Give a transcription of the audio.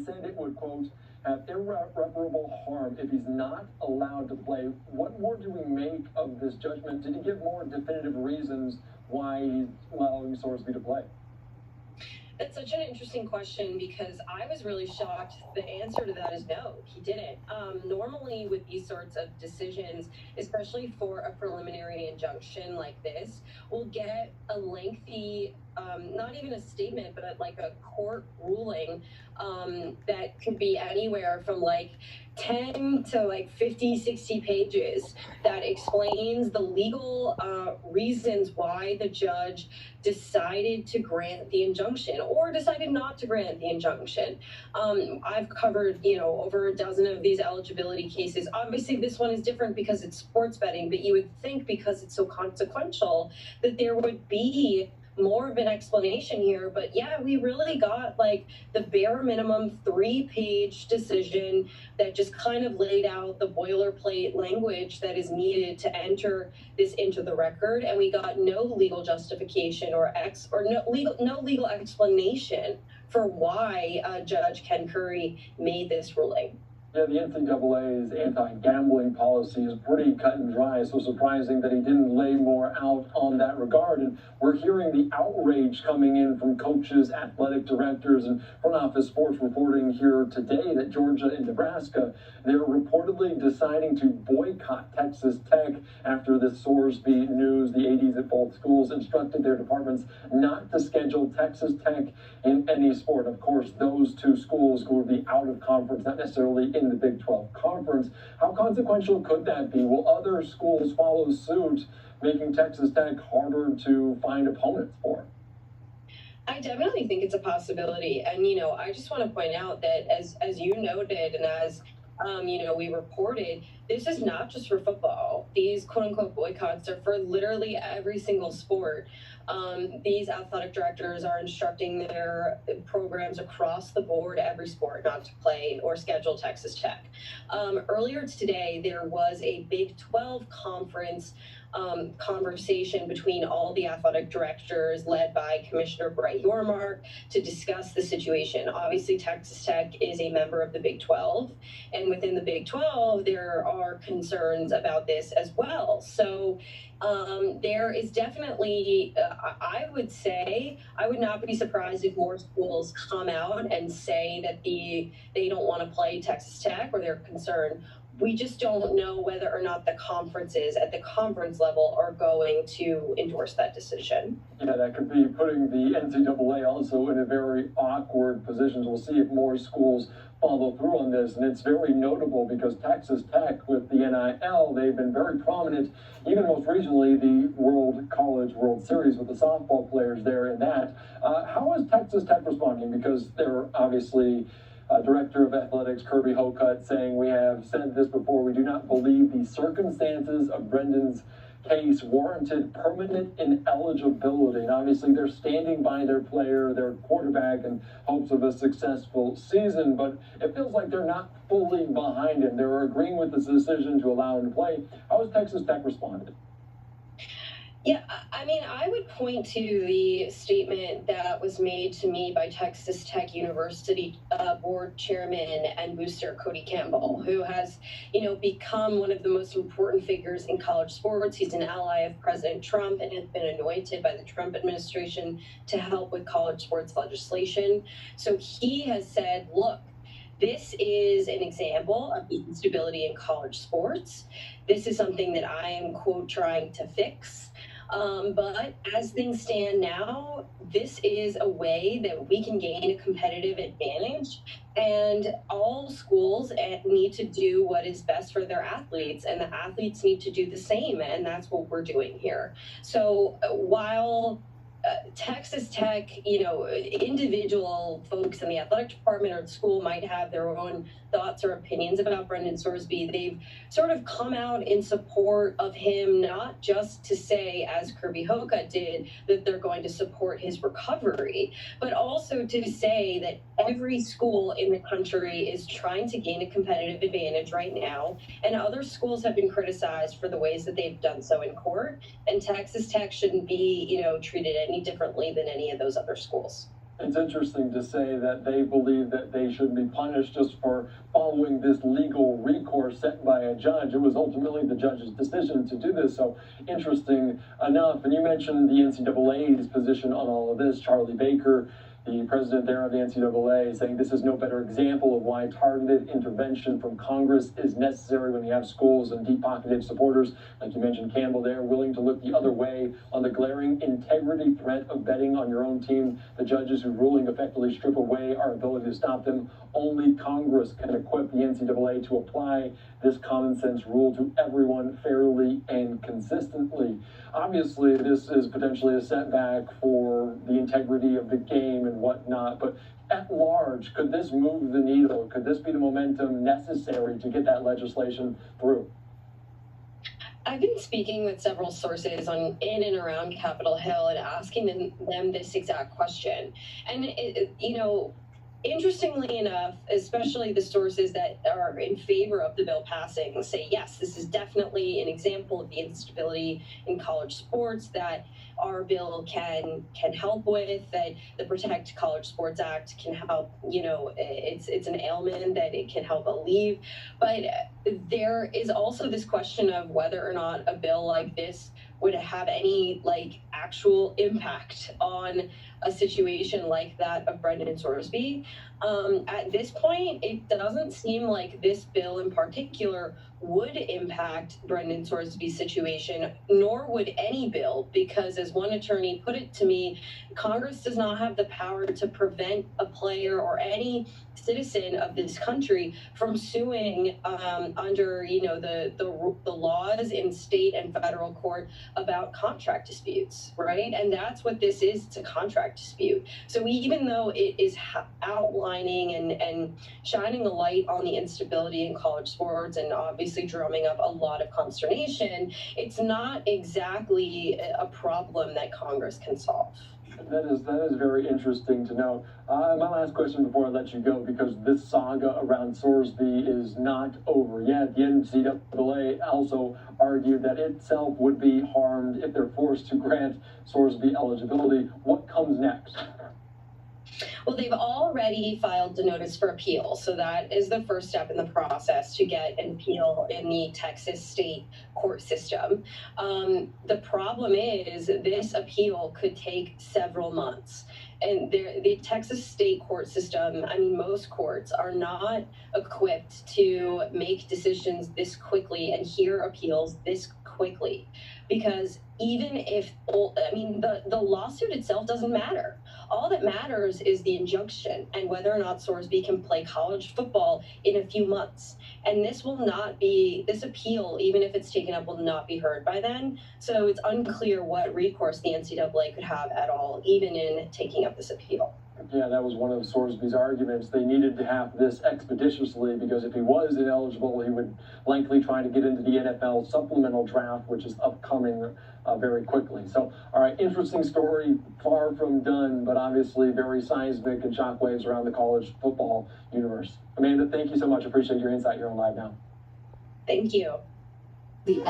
said it would, quote, have irreparable harm if he's not allowed to play. What more do we make of this judgment? Did he give more definitive reasons why he's allowing Sorsby to play? That's such an interesting question because I was really shocked. The answer to that is no, he didn't. Normally, with these sorts of decisions, especially for a preliminary injunction like this, we'll get a lengthy, not even a statement, but like a court ruling that could be anywhere from like 10 to like 50, 60 pages that explains the legal reasons why the judge decided to grant the injunction or decided not to grant the injunction. I've covered, over a dozen of these eligibility cases. Obviously, this one is different because it's sports betting, but you would think because it's so consequential that there would be more of an explanation here. But yeah, we really got like the bare minimum 3-page decision that just kind of laid out the boilerplate language that is needed to enter this into the record, and we got no legal justification or no legal explanation for why Judge Ken Curry made this ruling. Yeah, the NCAA's anti-gambling policy is pretty cut and dry, so surprising that he didn't lay more out on that regard. And we're hearing the outrage coming in from coaches, athletic directors, and front office sports reporting here today that Georgia and Nebraska, they're reportedly deciding to boycott Texas Tech after this Sorsby news. The ADs at both schools instructed their departments not to schedule Texas Tech in any sport. Of course, those two schools will be out of conference, not necessarily in the Big 12 Conference. How consequential could that be? Will other schools follow suit, making Texas Tech harder to find opponents for? I definitely think it's a possibility. And, I just want to point out that as you noted and as we reported, this is not just for football. These quote unquote boycotts are for literally every single sport. These athletic directors are instructing their programs across the board, every sport, not to play or schedule Texas Tech. Earlier today, there was a Big 12 conference conversation between all the athletic directors led by Commissioner Brett Yormark to discuss the situation. Obviously, Texas Tech is a member of the Big 12, and within the Big 12, there are concerns about this as well. So there is definitely, I would say, I would not be surprised if more schools come out and say that they don't want to play Texas Tech or they're concerned. We just don't know whether or not the conferences at the conference level are going to endorse that decision. Yeah, that could be putting the NCAA also in a very awkward position. We'll see if more schools follow through on this. And it's very notable because Texas Tech with the NIL, they've been very prominent, even most recently the World Series with the softball players there in that. How is Texas Tech responding? Because they're obviously Director of Athletics Kirby Hocutt saying, "We have said this before, we do not believe the circumstances of Brendan's case warranted permanent ineligibility." And obviously they're standing by their player, their quarterback, in hopes of a successful season, but it feels like they're not fully behind him. They're agreeing with this decision to allow him to play. How has Texas Tech responded? Yeah, I would point to the statement that was made to me by Texas Tech University board chairman and booster Cody Campbell, who has, become one of the most important figures in college sports. He's an ally of President Trump and has been anointed by the Trump administration to help with college sports legislation. So he has said, look, this is an example of the instability in college sports. This is something that I am, quote, trying to fix. But as things stand now, this is a way that we can gain a competitive advantage, and all schools need to do what is best for their athletes, and the athletes need to do the same, and that's what we're doing here. So while Texas Tech, individual folks in the athletic department or the school might have their own thoughts or opinions about Brendan Sorsby, they've sort of come out in support of him, not just to say, as Kirby Hocutt did, that they're going to support his recovery, but also to say that every school in the country is trying to gain a competitive advantage right now, and other schools have been criticized for the ways that they've done so in court, and Texas Tech shouldn't be, treated any differently than any of those other schools. It's interesting to say that they believe that they should be punished just for following this legal recourse set by a judge. It was ultimately the judge's decision to do this. So interesting enough. And you mentioned the NCAA's position on all of this. Charlie Baker, the president there of the NCAA, saying this is no better example of why targeted intervention from Congress is necessary when you have schools and deep-pocketed supporters, like you mentioned Campbell there, willing to look the other way on the glaring integrity threat of betting on your own team. The judges whose ruling effectively strip away our ability to stop them. Only Congress can equip the NCAA to apply this common sense rule to everyone fairly and consistently. Obviously, this is potentially a setback for the integrity of the game and whatnot, but at large, could this move the needle? Could this be the momentum necessary to get that legislation through? I've been speaking with several sources in and around Capitol Hill and asking them this exact question. And, interestingly enough, especially the sources that are in favor of the bill passing say, yes, this is definitely an example of the instability in college sports that our bill can help with, that the Protect College Sports Act can help. It's an ailment that it can help alleviate. But there is also this question of whether or not a bill like this would have any actual impact on a situation like that of Brendan Sorsby. At this point, it doesn't seem like this bill in particular would impact Brendan Sorsby's situation, nor would any bill, because as one attorney put it to me, Congress does not have the power to prevent a player or any citizen of this country from suing under the laws in state and federal court about contract disputes, right? And that's what this is. It's a contract dispute. So even though it is outlining and shining a light on the instability in college sports and obviously drumming up a lot of consternation, it's not exactly a problem that Congress can solve. That is very interesting to know. My last question before I let you go, because this saga around Sorsby is not over yet. The NCAA also argued that itself would be harmed if they're forced to grant Sorsby eligibility. What comes next? Well, they've already filed the notice for appeal. So that is the first step in the process to get an appeal in the Texas state court system. The problem is this appeal could take several months. And the Texas state court system, most courts are not equipped to make decisions this quickly and hear appeals this quickly. Because even if, the lawsuit itself doesn't matter. All that matters is the injunction and whether or not Sorsby can play college football in a few months. And this appeal, even if it's taken up, will not be heard by then. So it's unclear what recourse the NCAA could have at all, even in taking up this appeal. Yeah, that was one of Sorsby's arguments. They needed to have this expeditiously because if he was ineligible, he would likely try to get into the NFL supplemental draft, which is upcoming very quickly. So, all right, interesting story, far from done, but obviously very seismic and shockwaves around the college football universe. Amanda, thank you so much. Appreciate your insight here on Live Now. Thank you. The